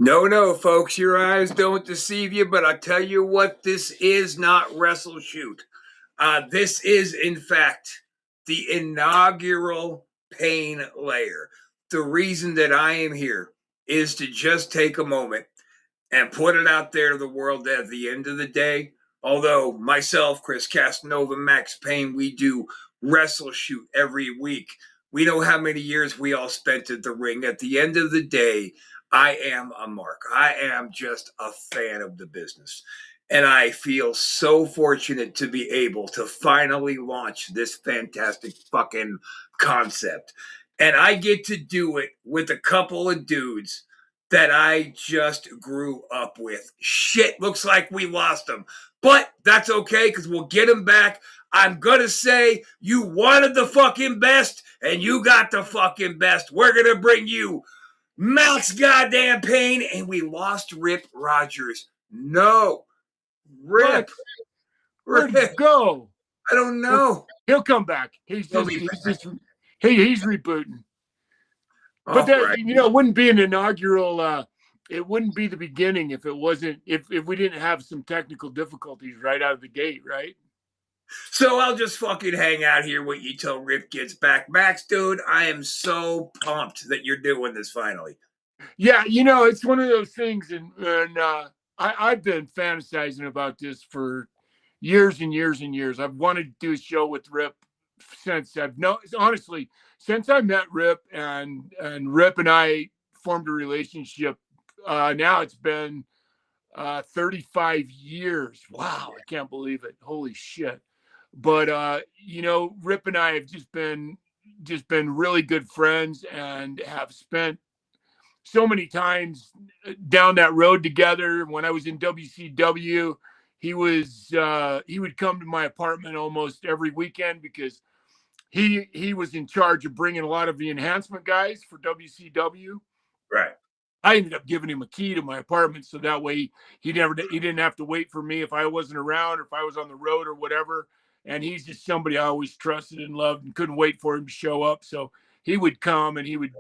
No, no, folks, your eyes don't deceive you, but I tell you what, this is not Wrestle Shoot. This is, in fact, the inaugural Pain Lair. The reason that I am here is to just take a moment and put it out there to the world that at the end of the day, although myself, Chris Casanova, Max Payne, we do Wrestle Shoot every week. We know how many years we all spent at the ring. At the end of the day, I am a mark. I am just a fan of the business. And I feel so fortunate to be able to finally launch this fantastic fucking concept. And I get to do it with a couple of dudes that I just grew up with. Shit, looks like we lost them. But that's okay because we'll get them back. I'm going to say you wanted the fucking best and you got the fucking best. We're going to bring you Max goddamn Payne, and we lost Rip Rogers. No. Rip. Where'd he go? I don't know. He'll come back. He's rebooting. But that, right. It wouldn't be an inaugural. It wouldn't be the beginning if it wasn't. If we didn't have some technical difficulties right out of the gate, right? So I'll just fucking hang out here when you till Rip gets back. Max, dude, I am so pumped that you're doing this finally. Yeah, it's one of those things, and I've been fantasizing about this for years and years and years. I've wanted to do a show with Rip since since I met Rip and Rip and I formed a relationship. Now it's been 35 years. Wow, I can't believe it. Holy shit. But Rip and I have just been really good friends and have spent so many times down that road together. When I was in WCW, he would come to my apartment almost every weekend because he was in charge of bringing a lot of the enhancement guys for WCW. Right. I ended up giving him a key to my apartment so that way he didn't have to wait for me if I wasn't around or if I was on the road or whatever. And he's just somebody I always trusted and loved and couldn't wait for him to show up. So he would come and he would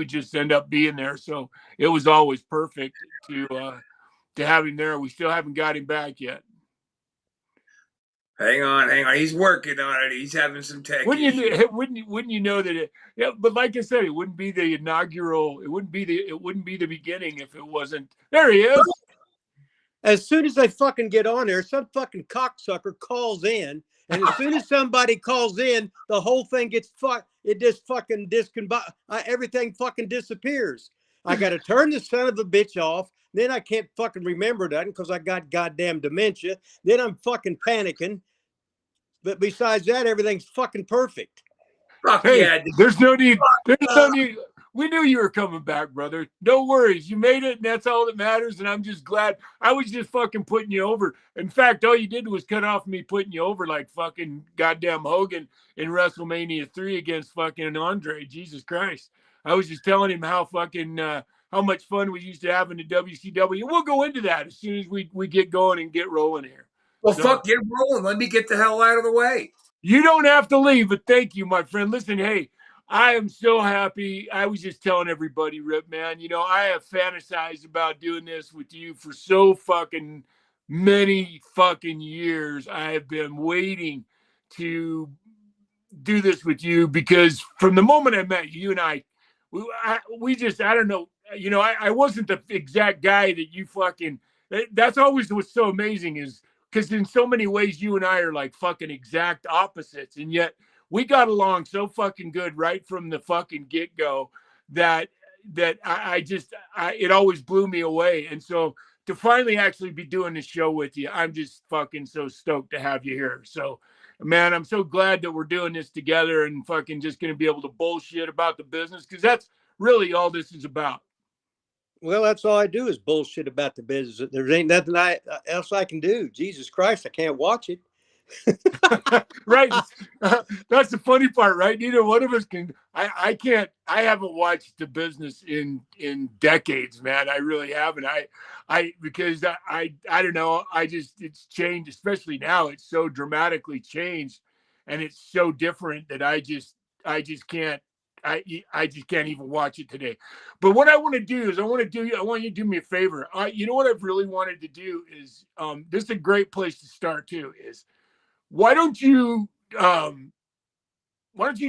just end up being there. So it was always perfect to have him there. We still haven't got him back yet. Hang on. He's working on it. He's having some tech issues. Wouldn't you know that it? Yeah, but like I said, it wouldn't be the inaugural. It wouldn't be the beginning if it wasn't. There he is. As soon as they fucking get on there, some fucking cocksucker calls in, and as soon as somebody calls in, the whole thing gets fucked. It just fucking everything fucking disappears. I got to turn the son of a bitch off. Then I can't fucking remember that because I got goddamn dementia. Then I'm fucking panicking. But besides that, everything's fucking perfect. Hey, yeah. There's no need. We knew you were coming back, brother. No worries. You made it, and that's all that matters. And I'm just glad. I was just fucking putting you over. In fact, all you did was cut off me putting you over like fucking goddamn Hogan in WrestleMania 3 against fucking Andre. Jesus Christ. I was just telling him how fucking how much fun we used to have in the WCW. And we'll go into that as soon as we get going and get rolling here. Well, fuck, get rolling. Let me get the hell out of the way. You don't have to leave, but thank you, my friend. Listen, hey, I am so happy. I was just telling everybody, Rip, man, I have fantasized about doing this with you for so fucking many fucking years. I have been waiting to do this with you because from the moment I met you and I don't know, I wasn't the exact guy that you fucking, that's always what's so amazing is because in so many ways you and I are like fucking exact opposites, and yet we got along so fucking good right from the fucking get-go that it always blew me away. And so to finally actually be doing this show with you, I'm just fucking so stoked to have you here. So, man, I'm so glad that we're doing this together and fucking just going to be able to bullshit about the business because that's really all this is about. Well, that's all I do is bullshit about the business. There ain't nothing else I can do. Jesus Christ, I can't watch it. Right. That's the funny part, right? Neither one of us can. I can't. I haven't watched the business in decades, man. I really haven't. Because I don't know. It's changed, especially now. It's so dramatically changed, and it's so different that I just can't. I just can't even watch it today. But what I want to do is I want you to do me a favor. You know what I've really wanted to do is this is a great place to start too. Is why don't you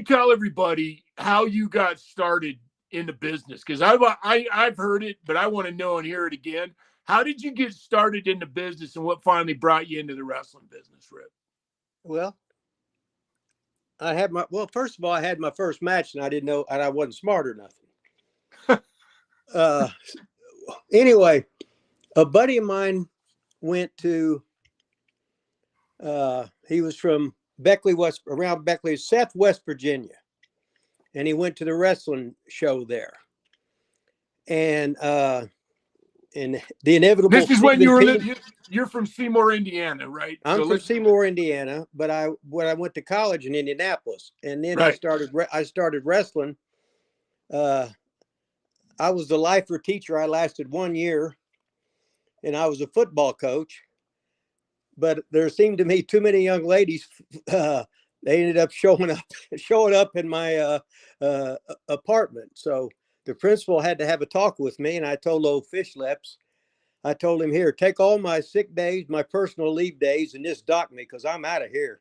tell everybody how you got started in the business? Because I've heard it, but I want to know and hear it again. How did you get started in the business, and what finally brought you into the wrestling business, Rip? Well, first of all, I had my first match, and I didn't know, and I wasn't smart or nothing. Anyway, a buddy of mine went to. He was from Beckley, around Beckley, Seth, West Virginia, and he went to the wrestling show there. And the inevitable. This is when you're from Seymour, Indiana, right? I'm from Seymour, Indiana, but I went to college in Indianapolis, and then I started wrestling. I was the lifer teacher. I lasted 1 year, and I was a football coach. But there seemed to me too many young ladies. They ended up showing up in my apartment. So the principal had to have a talk with me, and I told old Fish Lips, I told him, here, take all my sick days, my personal leave days, and just dock me because I'm out of here.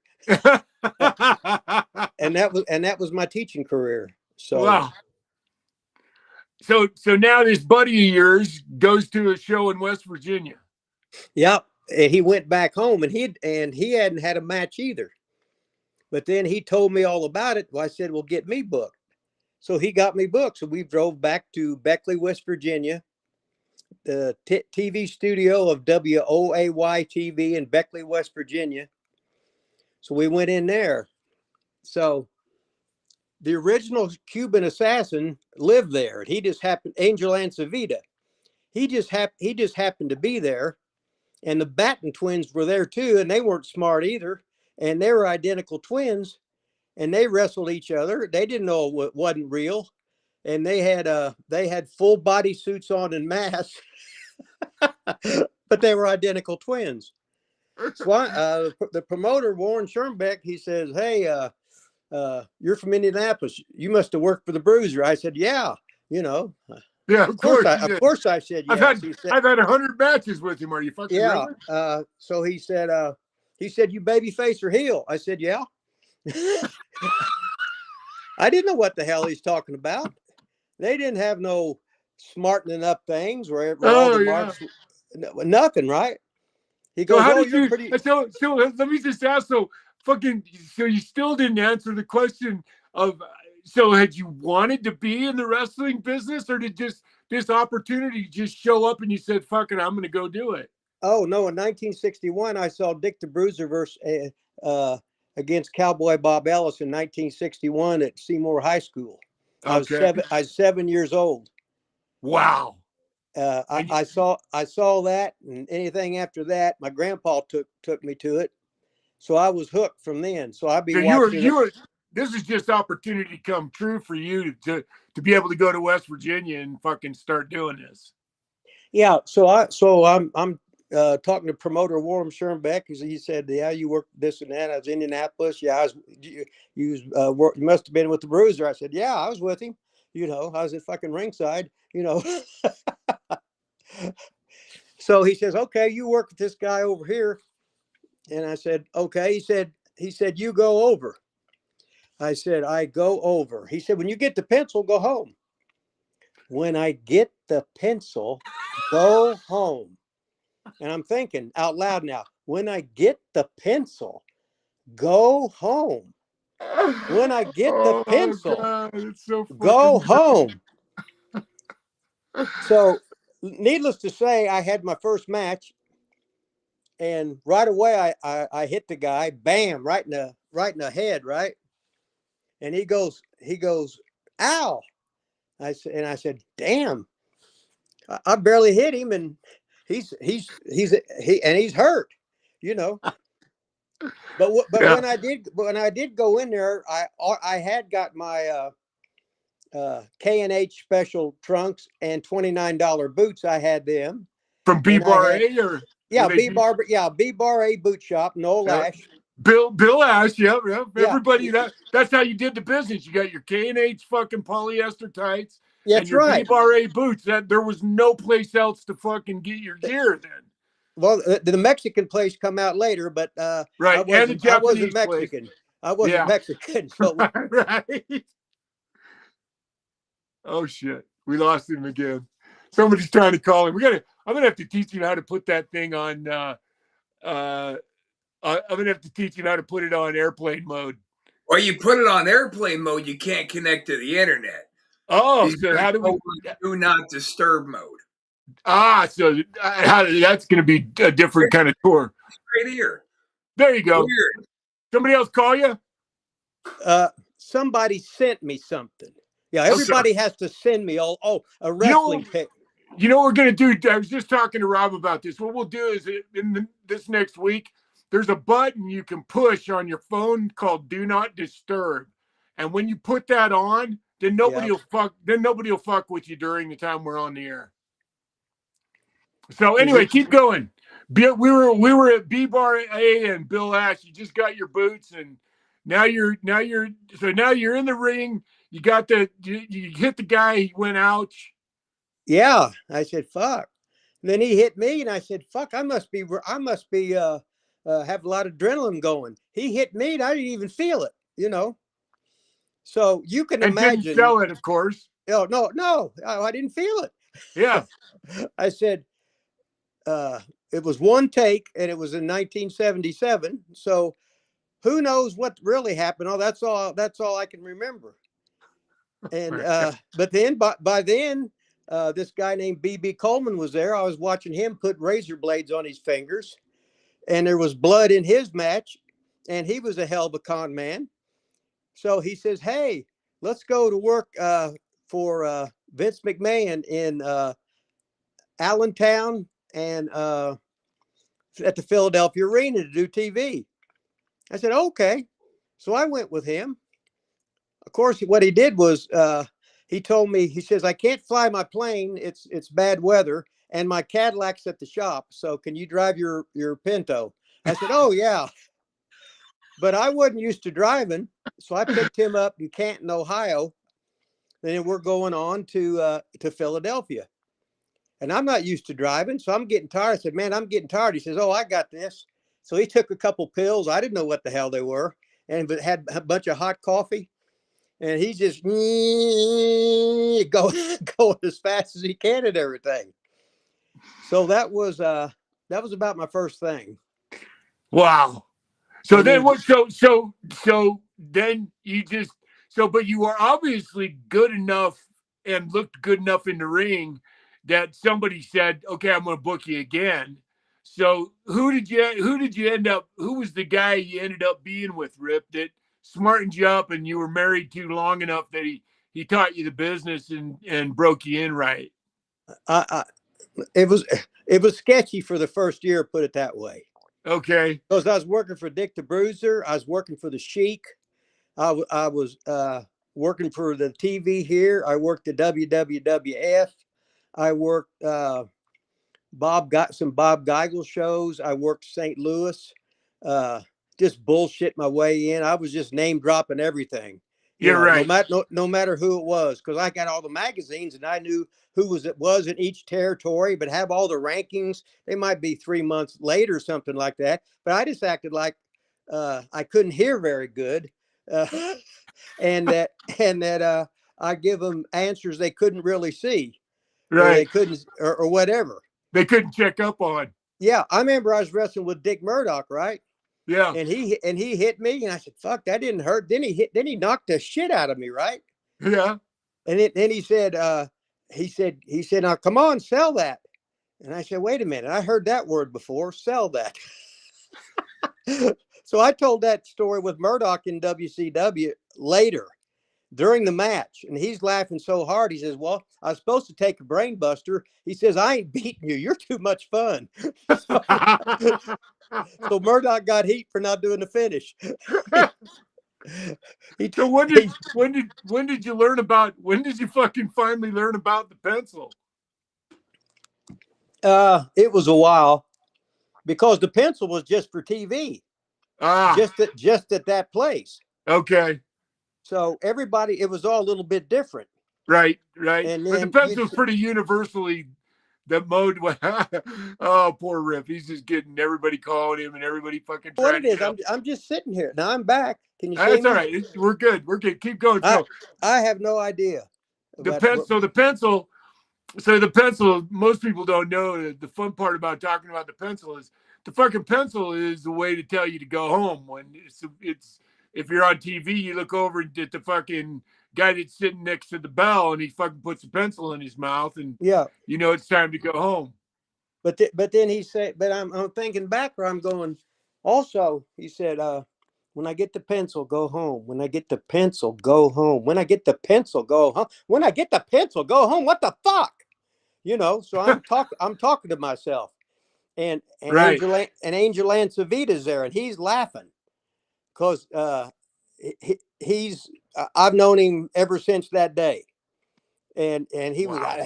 and that was my teaching career. So wow. So now this buddy of yours goes to a show in West Virginia. Yep. And he went back home, and he hadn't had a match either. But then he told me all about it. Well, I said, well, get me booked. So he got me booked. So we drove back to Beckley, West Virginia, the TV studio of WOAY TV in Beckley, West Virginia. So we went in there. So the original Cuban assassin lived there. He just happened, Angel Ancevita. He just happened to be there. And the Batten twins were there too, and they weren't smart either. And they were identical twins, and they wrestled each other. They didn't know it wasn't real, and they had full body suits on and masks, but they were identical twins. So the promoter, Warren Schoenbeck, he says, "Hey, you're from Indianapolis. You must have worked for the Bruiser." I said, "Yeah, you know." Yeah, of course I said yes. I've had 100 matches with him. Are you fucking really? So he said, you baby face or heel? I said, yeah. I didn't know what the hell he's talking about. They didn't have no smartening up things where all the marks, nothing, right? He goes, so let me just ask, so you still didn't answer the question of, so had you wanted to be in the wrestling business, or did this opportunity just show up and you said, fuck it, I'm going to go do it? Oh, no. In 1961, I saw Dick the Bruiser against Cowboy Bob Ellis in 1961 at Seymour High School. I was 7 years old. Wow. I saw that, and anything after that, my grandpa took me to it. So I was hooked from then. So I'd be watching. This is just opportunity come true for you to be able to go to West Virginia and fucking start doing this. Yeah. So I'm talking to promoter Warren Schoenbeck. He said, yeah, you work this and that. I was in Indianapolis. Yeah. You must have been with the Bruiser. I said, yeah, I was with him. I was at fucking ringside, So he says, okay, you work with this guy over here. And I said, okay. He said, you go over. I said, I go over. He said, when you get the pencil, go home. When I get the pencil, go home. And I'm thinking out loud now, when I get the pencil, go home. When I get the pencil, go home. So needless to say, I had my first match, and right away I hit the guy, bam, right in the head, right? And he goes, ow. I said, damn, I barely hit him, and he's hurt, But when I did go in there, I had got my K&H special trunks and $29 boots. I had them from BABAAAAY, or BABAAAAY boot shop, no lash. Bill Ash, yep. Yeah. Everybody, that's how you did the business. You got your K&H fucking polyester tights and That's your right. BABAAAAY boots. That there was no place else to fucking get your gear then. Well, the Mexican place come out later, but Right, and the I wasn't Japanese Mexican. place. I wasn't Yeah. Mexican. So Right. Oh shit, we lost him again. Somebody's trying to call him. I'm gonna have to teach him how to put that thing on. I'm gonna have to teach him how to put it on airplane mode. Or you put it on airplane mode, you can't connect to the internet. Oh, so how do we? Do not disturb mode. So that's going to be a different kind of tour. Right here. There you go. Weird. Somebody else call you? Somebody sent me something. Yeah, everybody has to send me a wrestling pic. You know what we're going to do? I was just talking to Rob about this. What we'll do is this next week, there's a button you can push on your phone called Do Not Disturb. And when you put that on, then nobody will fuck with you during the time we're on the air. So anyway, keep going. We were at BABAAAY and Bill Ash. You just got your boots, and now you're in the ring. You got you hit the guy. He went ouch. Yeah, I said fuck. And then he hit me, and I said fuck. I must be have a lot of adrenaline going. He hit me, and I didn't even feel it. So you can imagine. Didn't sell it, of course. Oh no, I didn't feel it. Yeah. I said. It was one take, and it was in 1977. So who knows what really happened? Oh, that's all I can remember. And but then by then, this guy named B.B. Coleman was there. I was watching him put razor blades on his fingers, and there was blood in his match, and he was a hell of a con man. So he says, "Hey, let's go to work for Vince McMahon in Allentown and at the Philadelphia Arena to do TV." I said, okay. So I went with him. Of course, what he did was he told me, he says, I can't fly my plane. It's bad weather, and my Cadillac's at the shop. So can you drive your Pinto? I said, oh, yeah. But I wasn't used to driving. So I picked him up in Canton, Ohio. And then we're going on to Philadelphia. And I'm not used to driving, so I'm getting tired. I said, man, I'm getting tired. He says, oh, I got this. So he took a couple pills. I didn't know what the hell they were, and had a bunch of hot coffee. And he's just going as fast as he can and everything. So that was about my first thing. Wow. So then what? So then you just but you were obviously good enough and looked good enough in the ring that somebody said, okay, I'm going to book you again. So who did you end up, who was the guy you ended up being with, Rip, that smartened you up and you were married to long enough that he taught you the business and broke you in right? It was sketchy for the first year, put it that way. Okay. Because I was working for Dick the Bruiser. I was working for the Sheik. I was working for the TV here. I worked at WWF. I worked got some Bob Geigel shows. I worked St. Louis. Just bullshit my way in. I was just name dropping everything. You're right. No matter who it was, because I got all the magazines and I knew who was in each territory, but have all the rankings. They might be 3 months late or something like that. But I just acted like I couldn't hear very good, and that I give them answers they couldn't really see, right? Or they couldn't, or whatever. They couldn't check up on. Yeah, I remember I was wrestling with Dick Murdoch, right? Yeah. And he hit me, and I said, "Fuck, that didn't hurt." Then he knocked the shit out of me, right? Yeah. And then he said, "Now come on, sell that." And I said, "Wait a minute, I heard that word before. Sell that." So I told that story with Murdoch in WCW later during the match, and he's laughing so hard. He says, "Well, I was supposed to take a brain buster." He says, "I ain't beating you. You're too much fun." So Murdoch got heat for not doing the finish. So when did you learn about? When did you fucking finally learn about the pencil? It was a while, because the pencil was just for TV. Ah, just at that place. okay. So everybody, it was all a little bit different. Right, right. And But the then pencil's pretty universally the mode. Oh, poor Rip. He's just getting everybody calling him and everybody fucking what trying it to is, get up. I'm just sitting here now. I'm back. Can you see That's all me? right. We're good. We're good. Keep going. I So I have no idea. the But pen. So the pencil. So the pencil. Most people don't know. The fun part about talking about the pencil is the fucking pencil is the way to tell you to go home. When it's if you're on TV, you look over at the fucking guy that's sitting next to the bell, and he fucking puts a pencil in his mouth, and yeah, you know it's time to go home. but then he said, but I'm thinking back where I'm going. Also, he said, when I get the pencil, go home. When I get the pencil, go home. When I get the pencil, go home. When I get the pencil, go home. What the fuck? You know. So I'm talking to myself, and Right. Angel Ancevita's there, and he's laughing because he's I've known him ever since that day, and he was. Wow.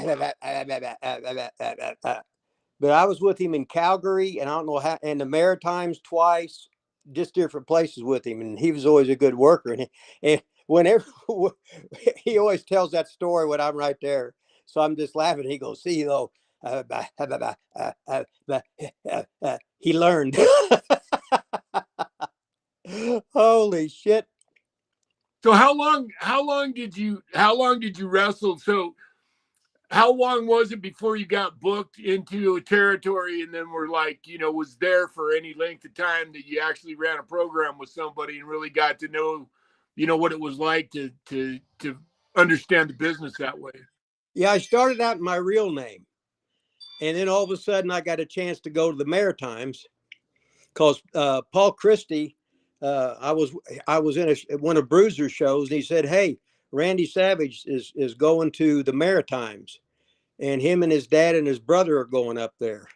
But I was with him in Calgary, and I don't know how, and the Maritimes twice, just different places with him, and he was always a good worker. And whenever he always tells that story when I'm right there, so I'm just laughing. He goes, "See, though, he learned." Holy shit! So how long did you wrestle? So how long was it before you got booked into a territory and then were like, you know, was there for any length of time that you actually ran a program with somebody and really got to know, you know, what it was like to understand the business that way? Yeah, I started out in my real name, and then all of a sudden I got a chance to go to the Maritimes because Paul Christie, I was in one of Bruiser's shows, and he said, "Hey, Randy Savage is going to the Maritimes, and him and his dad and his brother are going up there.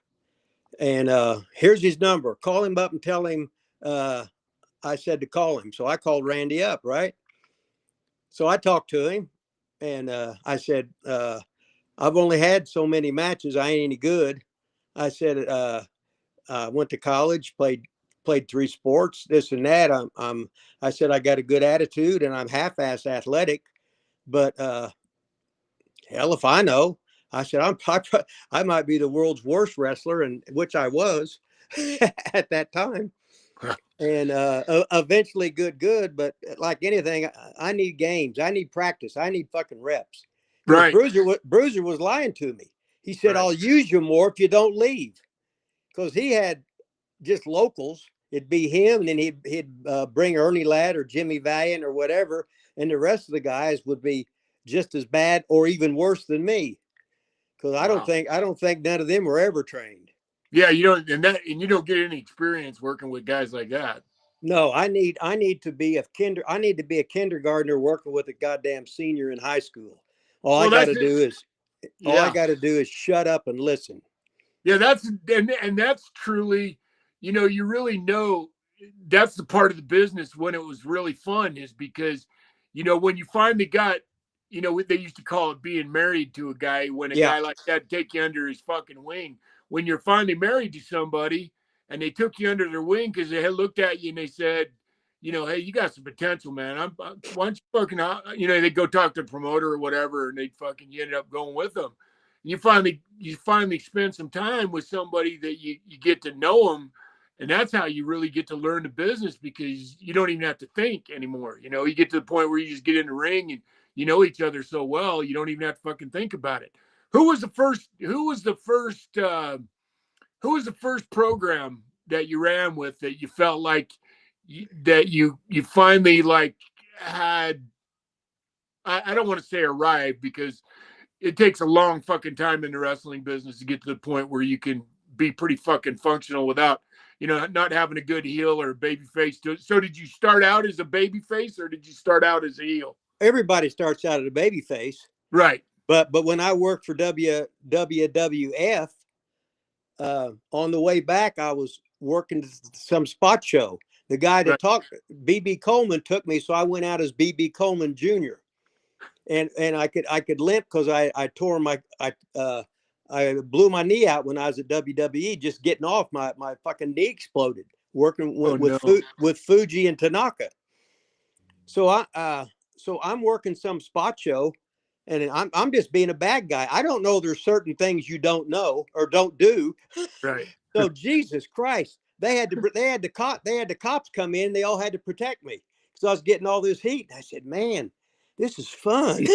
And here's his number. Call him up and tell him I said to call him." So I called Randy up, right? So I talked to him, and I said, "I've only had so many matches. I ain't any good." I said, I went to college, played three sports, this and that. I said I got a good attitude and I'm half-ass athletic, but hell if I know. I said I might be the world's worst wrestler, and which I was at that time. And eventually good, but like anything, I need games, I need practice, I need fucking reps. Because Right. Bruiser was lying to me. He said, Right. "I'll use you more if you don't leave," because he had just locals. It'd be him, and then he'd bring Ernie Ladd or Jimmy Valiant or whatever, and the rest of the guys would be just as bad or even worse than me. Because Wow. I don't think none of them were ever trained. Yeah, you don't and you don't get any experience working with guys like that. No, I need to be I need to be a kindergartner working with a goddamn senior in high school. Well, that's it. All I Yeah. got to do is shut up and listen. Yeah, and that's truly, you know, you really know that's the part of the business when it was really fun is because, you know, when you finally got, you know, they used to call it being married to a guy when a Yeah, guy like that take you under his fucking wing. When you're finally married to somebody and they took you under their wing because they had looked at you and they said, you know, hey, you got some potential, man. Why don't you fucking, you know, they go talk to the promoter or whatever, and they fucking you ended up going with them. You finally spend some time with somebody that you get to know them, and that's how you really get to learn the business because you don't even have to think anymore. You know, you get to the point where you just get in the ring and you know each other so well you don't even have to fucking think about it. Who was the first program that you ran with that you felt like that you finally like had, I don't want to say arrived because it takes a long fucking time in the wrestling business to get to the point where you can be pretty fucking functional without, you know, not having a good heel or a baby face. So did you start out as a baby face or did you start out as a heel? everybody starts out at a baby face, Right. but when I worked for WWF, on the way back, I was working some spot show. The guy that Right. talked, BB Coleman, took me, so I went out as BB Coleman Jr. And I could limp because I tore I blew my knee out when I was at WWE, just getting off. My fucking knee exploded working Oh no. with Fuji and Tanaka. So I'm working some spot show, and I'm just being a bad guy. I don't know there's certain things you don't know or don't do. Right. So Jesus Christ, they had the cops come in. They all had to protect me because I was getting all this heat. I said, man, this is fun.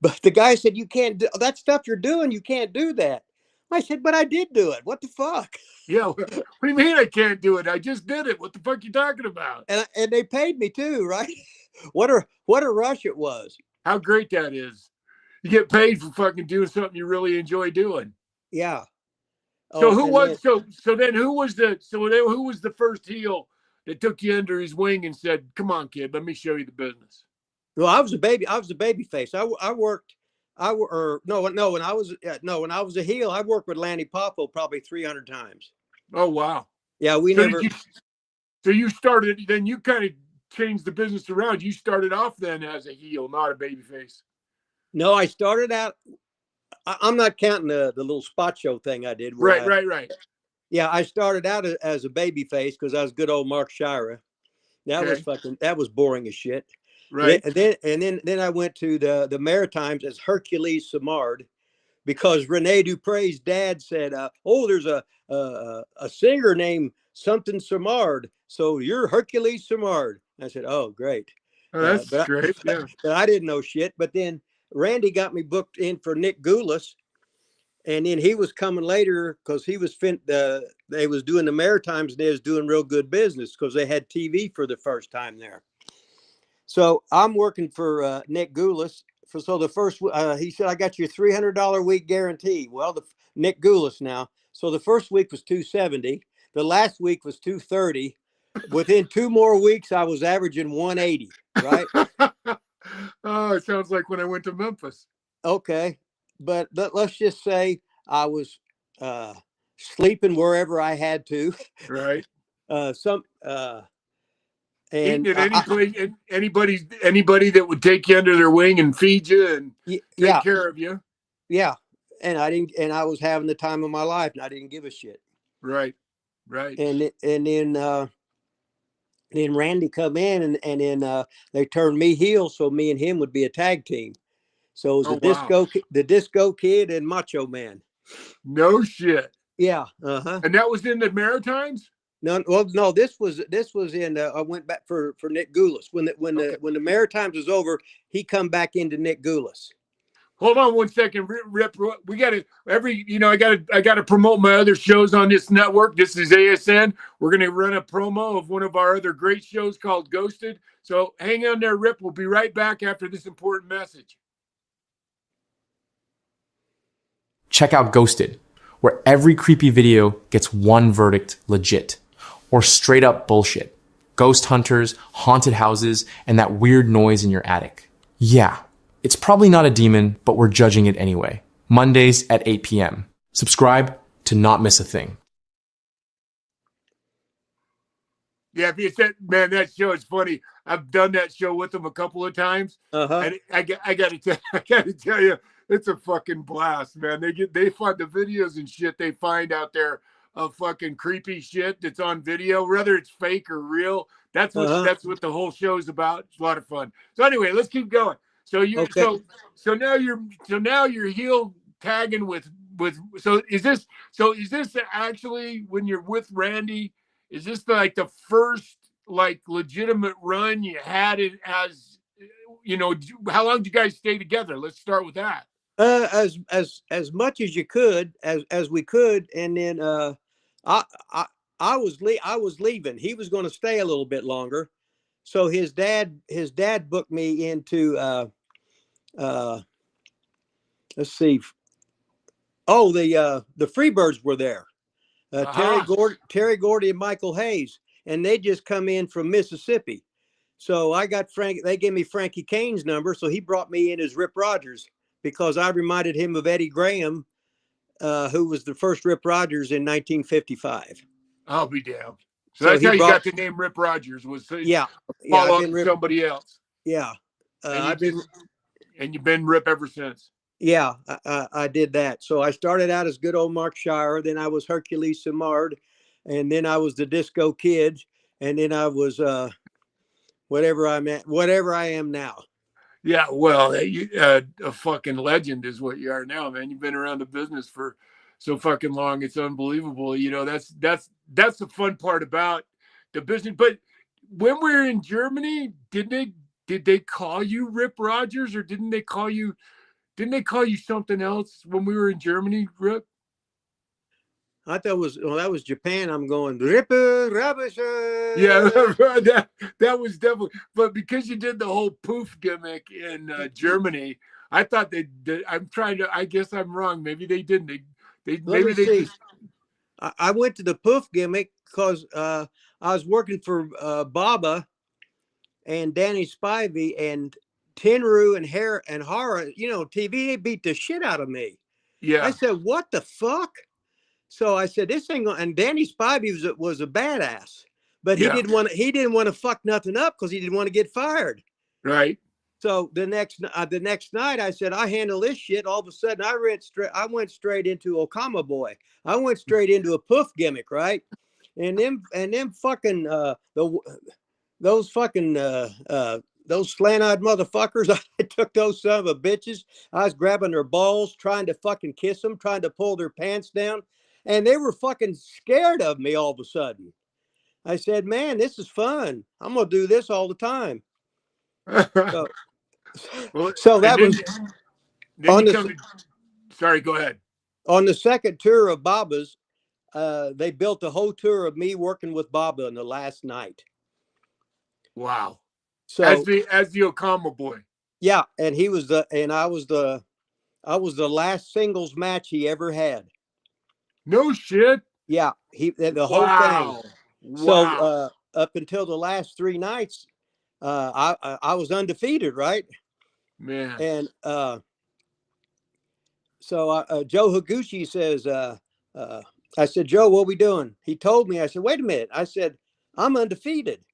But the guy said, you can't do that stuff you're doing. You can't do that. I said, but I did do it. What the fuck? Yeah. What do you mean I can't do it? I just did it. What the fuck you talking about? And they paid me too, right? What a rush it was. How great that is. You get paid for fucking doing something you really enjoy doing. Yeah. So Oh, who and was then, who was the first heel that took you under his wing and said, "Come on, kid, let me show you the business"? well, I was a baby face. I worked. Or no, when I was when I was a heel, I worked with Lanny Poffo probably 300 times. Oh wow. Yeah, we So never. you started, then you kind of changed the business around. You started off then as a heel, not a baby face. No, I started out. I'm not counting the little spot show thing I did. Where Right. Yeah, I started out as a baby face because I was good old Mark Shira. Okay. That was boring as shit. Right. Then I went to the Maritimes as Hercules Samard because Rene Dupre's dad said, "Oh, there's a singer named something Samard, so you're Hercules Samard." I said, "Oh, great." Oh, that's But, great. Yeah. but I didn't know shit. But then Randy got me booked in for Nick Goulas, and then he was coming later because he was they was doing the Maritimes and they was doing real good business because they had TV for the first time there. So I'm working for Nick Goulas. So the first, he said, I got you a $300 a week guarantee. Well, Nick Goulas now. So the first week was 270. The last week was 230. Within 2 more weeks, I was averaging 180. Right? Oh, it sounds like when I went to Memphis. Okay, but let's just say I was sleeping wherever I had to. Right. Some Eating and at any place, anybody that would take you under their wing and feed you and take yeah, care of you. yeah, and I didn't, and I was having the time of my life, and I didn't give a shit. Right. And then Randy come in, and then they turned me heel, so me and him would be a tag team. So it was Oh wow. the Disco Kid and Macho Man. No shit. Yeah. Uh-huh. And that was in the Maritimes? No, well, no. This was in. I went back for Nick Goulas when the Maritimes was over. He come back into Nick Goulas. Hold on 1 second, Rip. We got to I got to promote my other shows on this network. This is ASN. We're going to run a promo of one of our other great shows called Ghosted. So hang on there, Rip. We'll be right back after this important message. Check out Ghosted, where every creepy video gets one verdict legit, or straight up bullshit. Ghost hunters, haunted houses, and that weird noise in your attic. Yeah, it's probably not a demon, but we're judging it anyway. Mondays at 8 p.m. Subscribe to not miss a thing. Yeah, if you said, man, that show is funny. I've done that show with them a couple of times, and I got to tell you, it's a fucking blast, man. They find the videos and shit they find out there of fucking creepy shit that's on video, whether it's fake or real. That's what the whole show is about. It's a lot of fun. So anyway, let's keep going. So so now you're heel tagging with so is this actually when you're with Randy? Is this like the first like legitimate run you had it as, you know, how long did you guys stay together? Let's start with that. As much as you could, as we could, and then I I was leaving. He was going to stay a little bit longer, so his dad booked me into let's see. Oh, the Freebirds were there. Terry Gordy and Michael Hayes, and they just come in from Mississippi. So I got they gave me Frankie Kane's number, so he brought me in as Rip Rogers because I reminded him of Eddie Graham, who was the first Rip Rogers in 1955. I'll be damned. So that's how you got the name Rip Rogers, was follow up somebody else. Yeah. And you've been Rip ever since. Yeah, I did that. So I started out as good old Mark Shire. Then I was Hercules Simard, and then I was the Disco Kid, and then I was whatever I am now. Yeah, well, a fucking legend is what you are now, man. You've been around the business for so fucking long. It's unbelievable. You know, that's the fun part about the business. But when we were in Germany, did they call you Rip Rogers, or didn't they call you something else when we were in Germany, Rip? I thought that was Japan. I'm going Ripper Yeah, Rabisher. that was definitely. But because you did the whole poof gimmick in Germany, I thought I'm trying to. I guess I'm wrong. Maybe they didn't. Let me Maybe they see. just. I went to the poof gimmick because I was working for Baba and Danny Spivey and Tenru and Hara. You know, TV. They beat the shit out of me. I Yeah. said, "What the fuck?" So I said, "This thing." And Danny Spivey was a badass, but Yeah. he didn't want to fuck nothing up because he didn't want to get fired. Right. So the next night, I said, "I handle this shit." All of a sudden, I went straight into Okama Boy. I went straight into a poof gimmick, right? And them fucking those fucking those slant-eyed motherfuckers. I took those son of a bitches. I was grabbing their balls, trying to fucking kiss them, trying to pull their pants down, and they were fucking scared of me all of a sudden. I said, "Man, this is fun. I'm gonna do this all the time." So, Well, so and that was then on you the come to. Sorry, go ahead. on the second tour of Baba's. They built a whole tour of me working with Baba in the last night. Wow. As So the Okama boy. yeah, and I was the last singles match he ever had. No shit. Yeah, the whole thing. Wow. So Wow. up until the last 3 nights, I was undefeated, right? Man. And so Joe Higuchi says, I said, "Joe, what are we doing?" He told me. I said, "Wait a minute." I said, "I'm undefeated.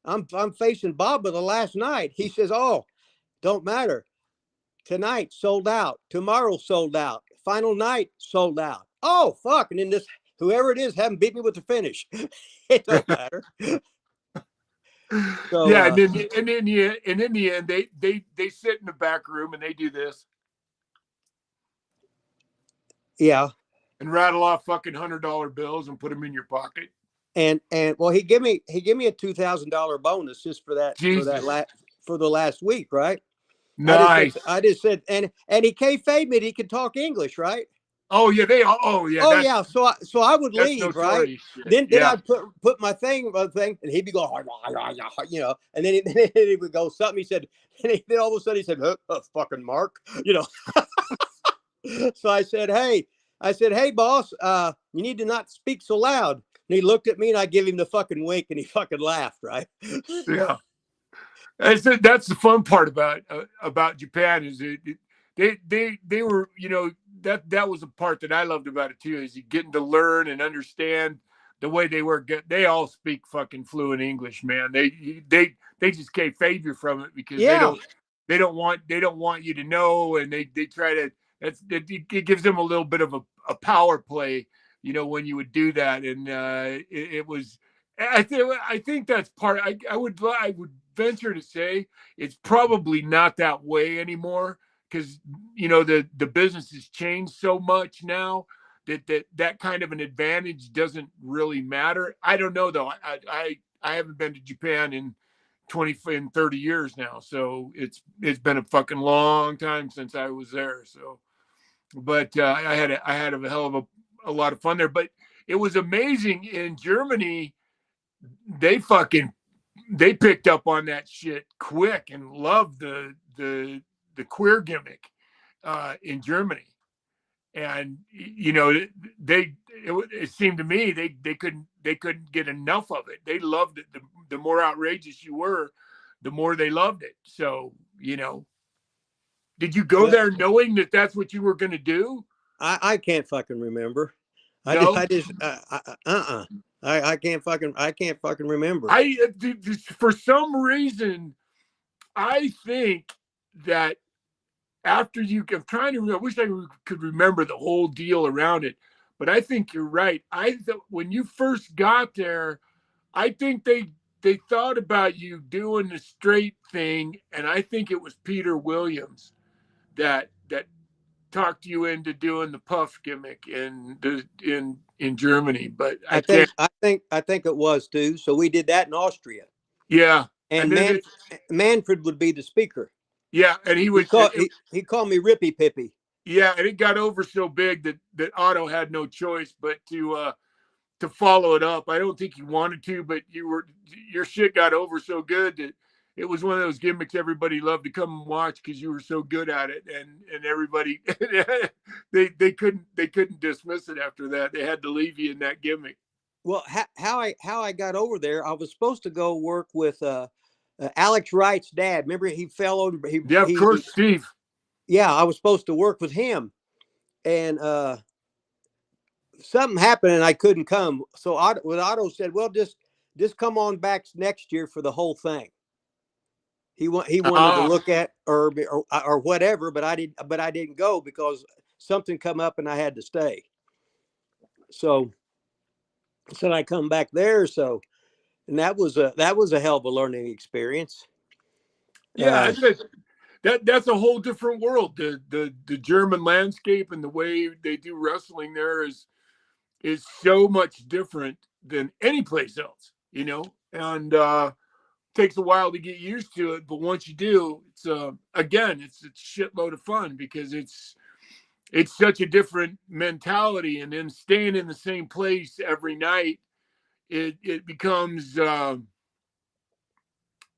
I'm facing Baba the last night." He says, "Oh, don't matter. Tonight sold out. Tomorrow sold out. Final night sold out." Oh fuck! And then this whoever it is haven't beat me with the finish. It don't matter. So Yeah, and in the end, they sit in the back room and they do this yeah, and rattle off fucking $100 bills and put them in your pocket. and well, he gave me a $2,000 bonus just Jesus. for the last week, right? Nice. I just said, and he kayfabed me that he could talk English, right? Oh yeah, oh yeah, Oh yeah, so I would that's leave, right? notorious shit. Then Yeah. I'd put my thing, and he'd be going, you know, and then then he would go something. He said, and then all of a sudden he said, fucking Mark, you know. So I said, "Hey, boss, you need to not speak so loud." And he looked at me, and I give him the fucking wink, and he fucking laughed, right? Yeah. That's the fun part about Japan is they were, that was the part that I loved about it too, is you getting to learn and understand the way they were. They all speak fucking fluent English, man. They just can't fade you from it because Yeah, they don't want you to know, and they try to. It gives them a little bit of a power play, when you would do that, and it was. I think that's part. I would venture to say it's probably not that way anymore, because the business has changed so much now that kind of an advantage doesn't really matter. I don't know though. I haven't been to Japan in 20 and 30 years now, so it's been a fucking long time since I was there. So, but I had a hell of a lot of fun there. But it was amazing in Germany. They picked up on that shit quick and loved the queer gimmick in Germany. And it seemed to me they couldn't get enough of it. They loved it. The more outrageous you were, the more they loved it. So, did you go well, there knowing that that's what you were going to do? I can't fucking remember. No. I just I can't fucking remember. For some reason, I think that after you, I'm trying to, I wish I could remember the whole deal around it, but I think you're right. When you first got there, I think they thought about you doing the straight thing, and I think it was Peter Williams that talked you into doing the puff gimmick in Germany. But I can't. I think it was too. So we did that in Austria, Yeah, and and then it's Manfred would be the speaker. yeah, and he He would. called he called me Rippy Pippy. Yeah, and it got over so big that Otto had no choice but to follow it up. I don't think you wanted to, but your shit got over so good that it was one of those gimmicks everybody loved to come and watch because you were so good at it, and everybody they couldn't dismiss it after that. They had to leave you in that gimmick. Well, how I got over there, I was supposed to go work with Alex Wright's dad. Remember, he fell over. Yeah, of course, Steve. Yeah, I was supposed to work with him, and something happened, and I couldn't come. So Otto said, "Well, just come on back next year for the whole thing." He wanted to look at or whatever, but I didn't go because something come up and I had to stay. So said I come back there. So, and that was a hell of a learning experience. Yeah, that's a whole different world. The German landscape and the way they do wrestling there is so much different than any place else, and takes a while to get used to it. But once you do, it's again, it's a shitload of fun because it's such a different mentality, and then staying in the same place every night, it becomes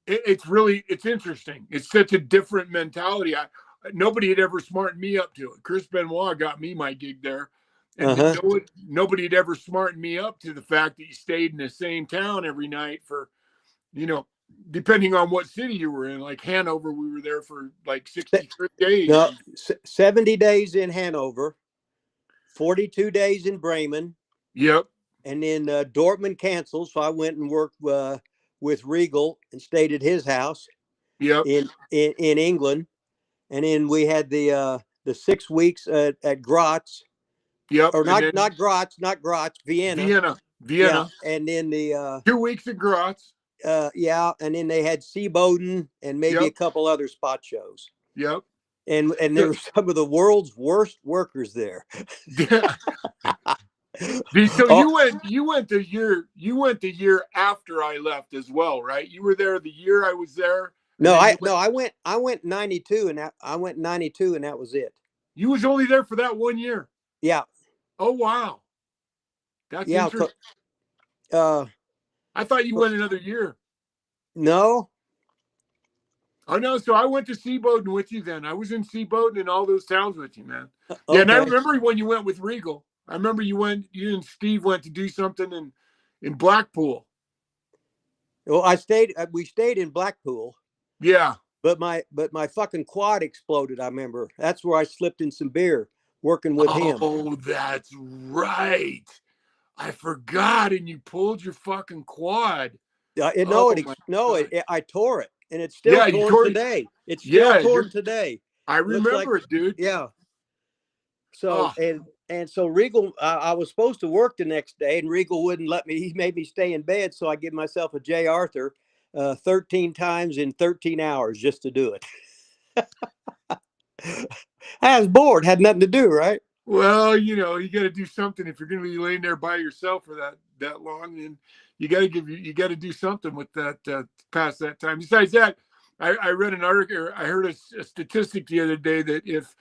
it's interesting. It's such a different mentality. Nobody had ever smartened me up to it. Chris Benoit got me my gig there, and nobody had ever smartened me up to the fact that you stayed in the same town every night for, depending on what city you were in. Like Hanover, we were there for like 63 days. No, 70 days in Hanover, 42 days in Bremen. Yep. And then Dortmund canceled, so I went and worked with Regal and stayed at his house. Yep. In England, and then we had the 6 weeks at Graz. Yep. Or not Graz, Vienna. Yeah. And then the 2 weeks at Graz. Yeah, and then they had Seaboden and maybe a couple other spot shows. Yep. And there were some of the world's worst workers there. So you went the year after I left as well, right? You were there the year I was there. No, I went 92 and that was it. You was only there for that 1 year. Yeah. Oh wow. That's interesting. I thought you went another year. No. Oh no, so I went to Seaboden with you then. I was in Seaboden and all those towns with you, man. Okay. Yeah, and I remember when you went with Regal. I remember you and Steve went to do something in Blackpool. Well, we stayed in Blackpool. Yeah. But my fucking quad exploded, I remember. That's where I slipped in some beer working with him. Oh, that's right. I forgot, and you pulled your fucking quad. I tore it, and it's still torn today. It's still torn today. I remember it, dude. Yeah. So and so Regal, I was supposed to work the next day, and Regal wouldn't let me. He made me stay in bed, so I give myself a J. Arthur 13 times in 13 hours just to do it. I was bored, had nothing to do, right? Well, you got to do something if you're going to be laying there by yourself for that long, and you got to do something with that past that time. Besides that, I read an article. I heard a statistic the other day that if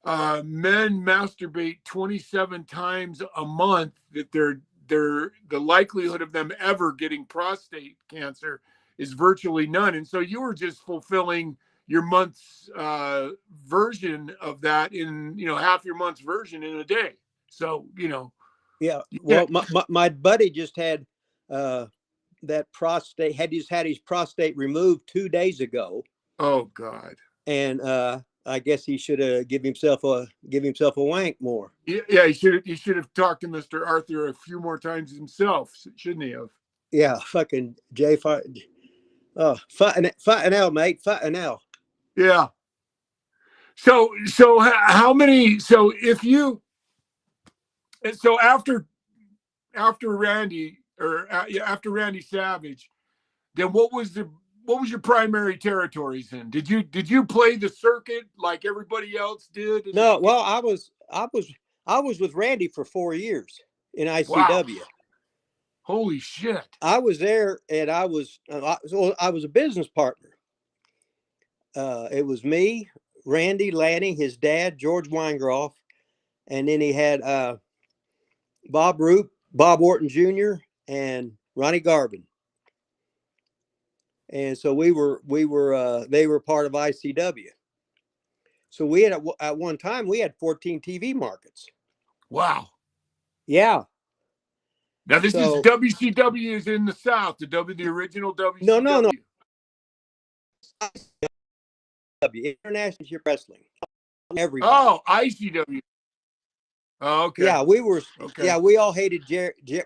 men masturbate 27 times a month, that the likelihood of them ever getting prostate cancer is virtually none. And so you were just fulfilling your month's version of that in, half your month's version in a day. So, Yeah. Well, my buddy just had that prostate, had his prostate removed 2 days ago. Oh God. And I guess he should give himself a wank more. Yeah, he should have talked to Mr. Arthur a few more times himself, shouldn't he have? Yeah, fucking Jay. Oh, fighting L, mate. Fighting L. Yeah. So how many? So if you, so after Randy after Randy Savage, then what was your primary territories in? Did you play the circuit like everybody else did in the No, beginning? well, I was with Randy for 4 years in Wow, ICW. holy shit! I was there, and I was a business partner. It was me, Randy Lanning, his dad, George Weingroff, and then he had Bob Roop, Bob Orton Jr., and Ronnie Garvin. And so they were part of ICW. So we had at one time we had 14 TV markets. Wow. Yeah. Now this is So WCW is in the South, the original no, no, no. WCW. International Wrestling. Everybody. Oh, ICW. Oh, okay. Yeah, we were. Okay. Yeah, we all hated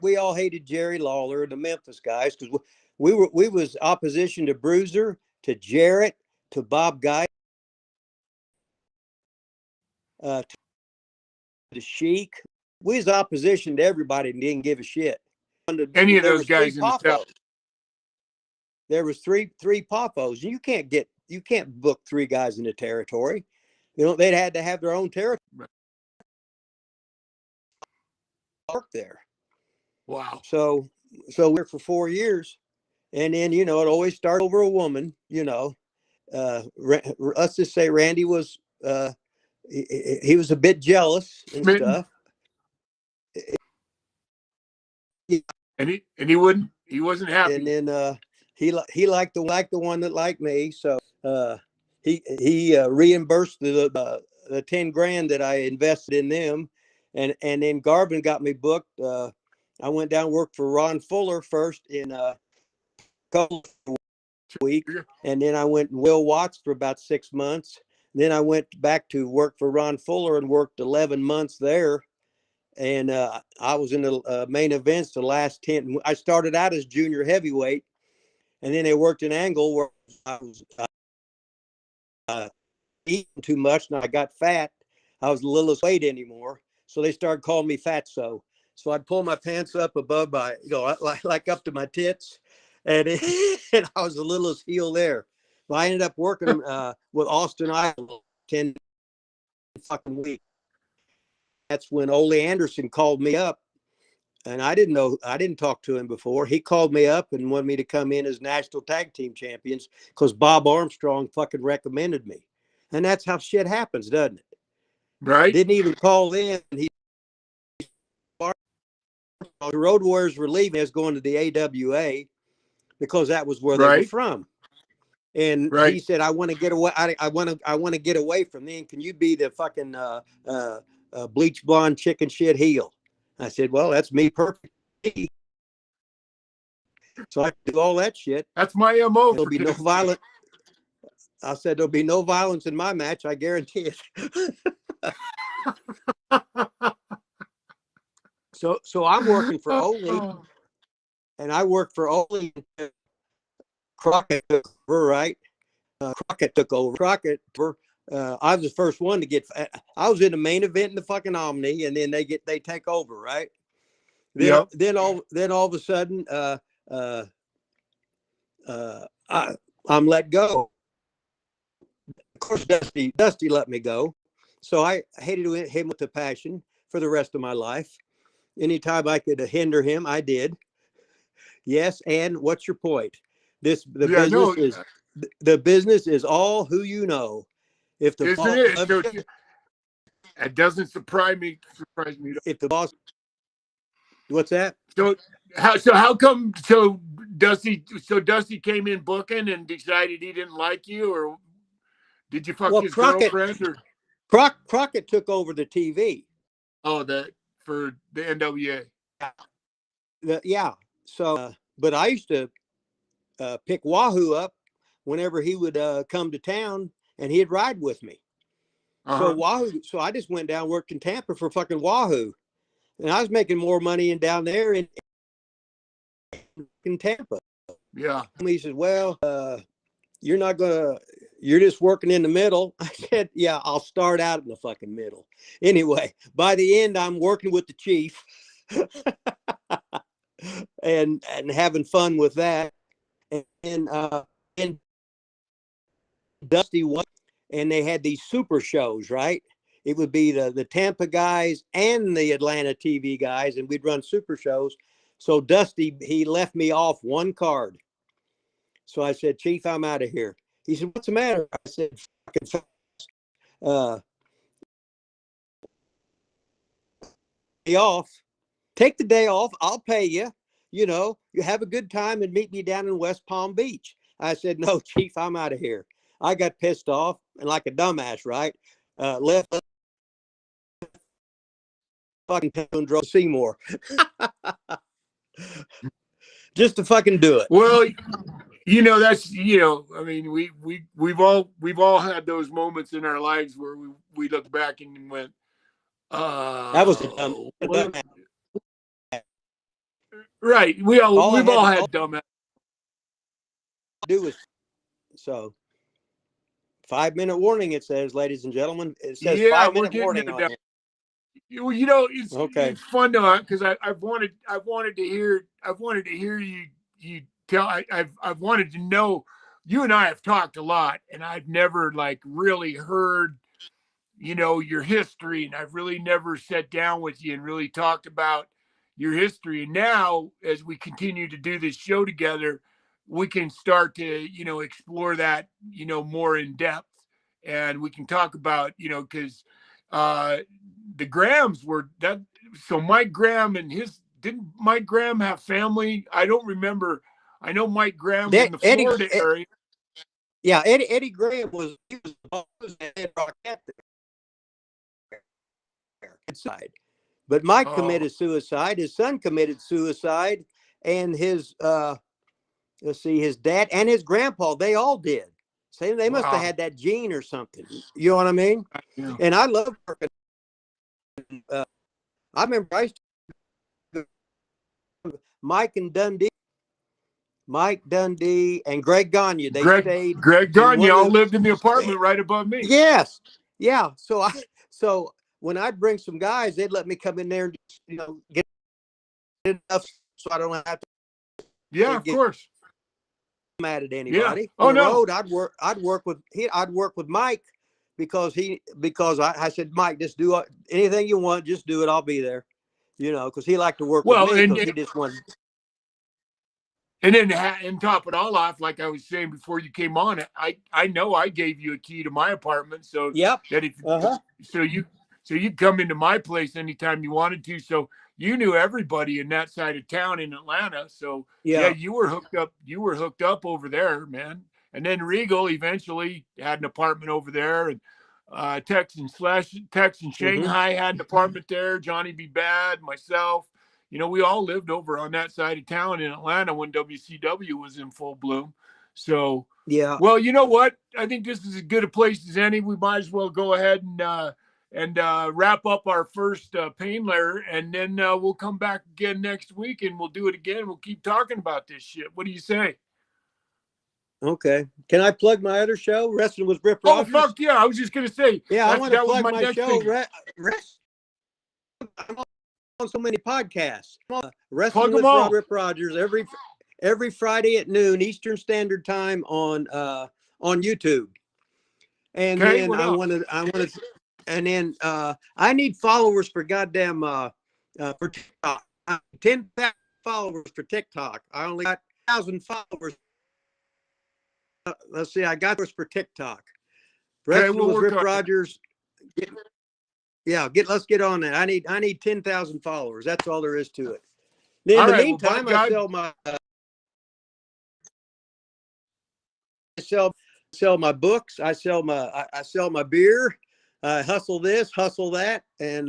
we all hated Jerry Lawler and the Memphis guys because we was opposition to Bruiser, to Jarrett, to Bob Guy, to Sheik. We was opposition to everybody and didn't give a shit. Any of There those was guys in the South. There was three popos. You can't book three guys in the territory. You know, they'd had to have their own territory. Right. Work there. Wow. So we're for 4 years, and then it always started over a woman. Let's just say Randy was he was a bit jealous and Smitten. stuff. And he wasn't happy. And then he liked the one that liked me, so he reimbursed the 10 grand that I invested in them, and then Garvin got me booked. I went down and worked for Ron Fuller first in a couple of weeks, and then I went and Will Watts for about 6 months. Then I went back to work for Ron Fuller and worked 11 months there. And I was in the main events the last 10. I started out as junior heavyweight, and then they worked an angle where I was eating too much and I got fat. I was a little weight anymore. So they started calling me Fatso. So I'd pull my pants up above my, like up to my tits. And, and I was the littlest heel there. But I ended up working with Austin Idol 10 fucking weeks. That's when Ole Anderson called me up. And I didn't talk to him before. He called me up and wanted me to come in as national tag team champions because Bob Armstrong fucking recommended me. And that's how shit happens, doesn't it? Right. Didn't even call in. The Road Warriors were leaving as going to the AWA because that was where they were from. And he said, I want to get away. I want to get away from them. Can you be the fucking bleach blonde chicken shit heel? I said, well, that's me perfect. So I do all that shit. That's my MO. There'll be no violence. I said, there'll be no violence in my match. I guarantee it. So I'm working for Ole, and I work for Ole. Crockett took over, right? Crockett took over. I was the first one to get. I was in the main event in the fucking Omni, and then they take over, right? Then all of a sudden, I'm let go. Of course, Dusty let me go, so I hated him with a passion for the rest of my life. Anytime I could hinder him, I did. Yes, and what's your point? The business is all who you know. If the boss, it doesn't surprise me. If the boss, what's that? How come? So Dusty came in booking and decided he didn't like you, or did you fuck his girlfriend? Or Crockett took over the TV. Oh, for the NWA. Yeah. So, but I used to pick Wahoo up whenever he would come to town, and he'd ride with me. So so I just went down, worked in Tampa for fucking Wahoo, and I was making more money down there in Tampa. Yeah. He says, well, you're not gonna, you're just working in the middle. I said, yeah, I'll start out in the fucking middle. Anyway, by the end, I'm working with the chief and having fun with that. And Dusty won, and they had these super shows, right? It would be the Tampa guys and the Atlanta TV guys, and we'd run super shows. So Dusty, he left me off one card. So I said, Chief, I'm out of here. He said, what's the matter? I said, fucking fast. Day off. Take the day off. I'll pay you. You know, you have a good time and meet me down in West Palm Beach. I said, no, Chief, I'm out of here. I got pissed off and like a dumbass, right? Left fucking town and drove to Seymour. Just to fucking do it. Well, you know, that's, you know, I mean, we've all had those moments in our lives where we look back and went, that was a dumb right. We've all had dumb. Do is so 5-minute warning. It says, ladies and gentlemen, it says 5-minute warning on it. You know, it's okay. It's fun to because I've wanted to hear you tell. I've wanted to know. You and I have talked a lot, and I've never like really heard, you know, your history, and I've really never sat down with you and really talked about your history. And now, as we continue to do this show together, we can start to, you know, explore that, you know, more in depth, and we can talk about, you know, because the Grahams were that. So Mike Graham and didn't Mike Graham have family? I don't remember. I know Mike Graham was in the Florida area. Yeah, Eddie Graham was the boss at Rock inside. But Mike committed suicide. His son committed suicide, and his his dad and his grandpa, they all did. So they must have had that gene or something. You know what I mean? Yeah. And I love working. I remember I used to Mike Dundee and Greg Gagne. Greg Gagne all lived in the apartment right above me. Yes. Yeah. So when I'd bring some guys, they'd let me come in there and just, you know, get enough so I don't have to. Yeah, of course. Mad at anybody. Yeah. Oh, on the no. road, I'd work with Mike because I said, Mike, just do anything you want, just do it. I'll be there. You know, because he liked to work with me because he just wanted. And then and top it all off, like I was saying before you came on, I know I gave you a key to my apartment, so yep. That if so you come into my place anytime you wanted to. So you knew everybody in that side of town in Atlanta. So yeah, you were hooked up. You were hooked up over there, man. And then Regal eventually had an apartment over there, and Tex and Shanghai had an apartment there. Johnny B. Bad, myself. You know, we all lived over on that side of town in Atlanta when WCW was in full bloom. So, yeah. Well, you know what? I think this is as good a place as any. We might as well go ahead and wrap up our first pain layer, and then we'll come back again next week, and we'll do it again. We'll keep talking about this shit. What do you say? Okay. Can I plug my other show, Wrestling with Rip Rogers? Oh, fuck yeah. I was just going to say. Yeah, I want to plug my show. I'm on so many podcasts. Wrestling with Rip Rogers every Friday at noon Eastern Standard Time on YouTube. And then I want to, and then I need followers for goddamn for TikTok. 10,000 followers for TikTok. I only got 1,000 followers. Let's see, I got this for TikTok. Wrestling with Rip Rogers. Let's get on that. I need 10,000 followers. That's all there is to it. In the meantime, I sell my books. I sell my beer. Hustle this, hustle that, and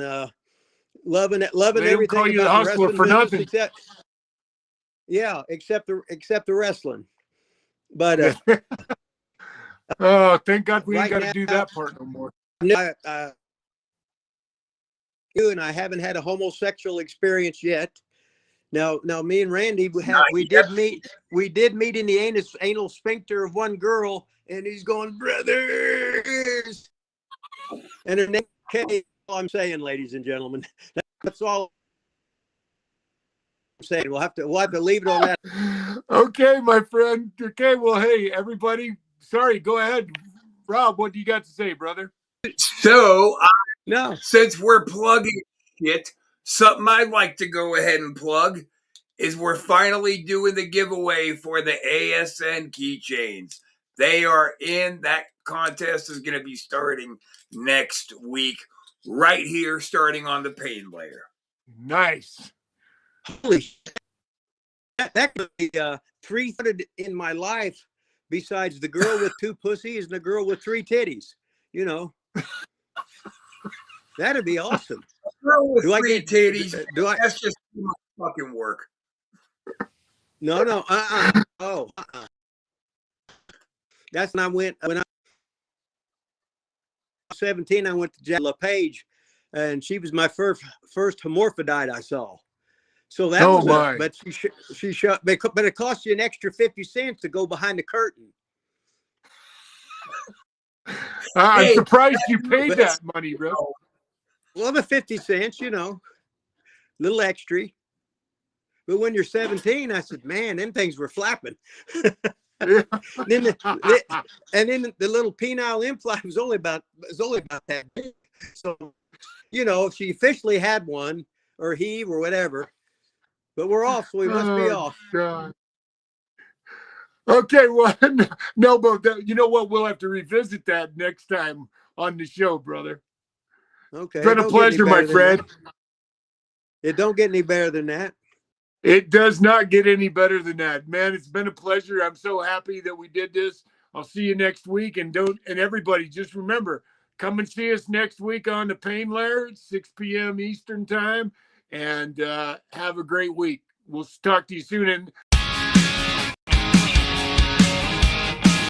loving everything. Call you the hustler for nothing. Except the wrestling. But oh, thank God we ain't got to do that part no more. And I haven't had a homosexual experience yet. Now, me and Randy, we did meet in the anal sphincter of one girl and he's going, brothers. And her name Kay. All I'm saying, ladies and gentlemen, that's all I'm saying. We'll have to leave it on that. Okay, my friend. Okay, well, hey, everybody. Sorry, go ahead, Rob. What do you got to say, brother? So, No, since we're plugging shit, something I'd like to go ahead and plug is we're finally doing the giveaway for the ASN keychains. They are in. That contest is going to be starting next week, right here, starting on the Pain Lair. Nice. holy shit. That could be 300 in my life, besides the girl with 2 pussies and the girl with 3 titties. You know, that'd be awesome. Girl with Do I 3 get titties? Do I? That's just too much fucking work. No. Oh, that's when I went when I was 17. I went to Jack LaPage, and she was my first hermaphrodite I saw. So that Oh was my. but she shot, but it cost you an extra 50 cents to go behind the curtain. I'm Hey, surprised you paid that money, bro. Well, the 50 cents, you know, little extra. But when you're 17, I said, man, them things were flapping. Yeah. then the little penile implant was only about that big. So, you know, she officially had one, or he, or whatever. But we're off, so we must be off. God. Okay, well, no, but you know what? We'll have to revisit that next time on the show, brother. Okay. It's been a pleasure, my friend. It don't get any better than that. It does not get any better than that, man. It's been a pleasure. I'm so happy that we did this. I'll see you next week, and everybody just remember, come and see us next week on the Pain Lair at 6 p.m. Eastern time, and have a great week. We'll talk to you soon. And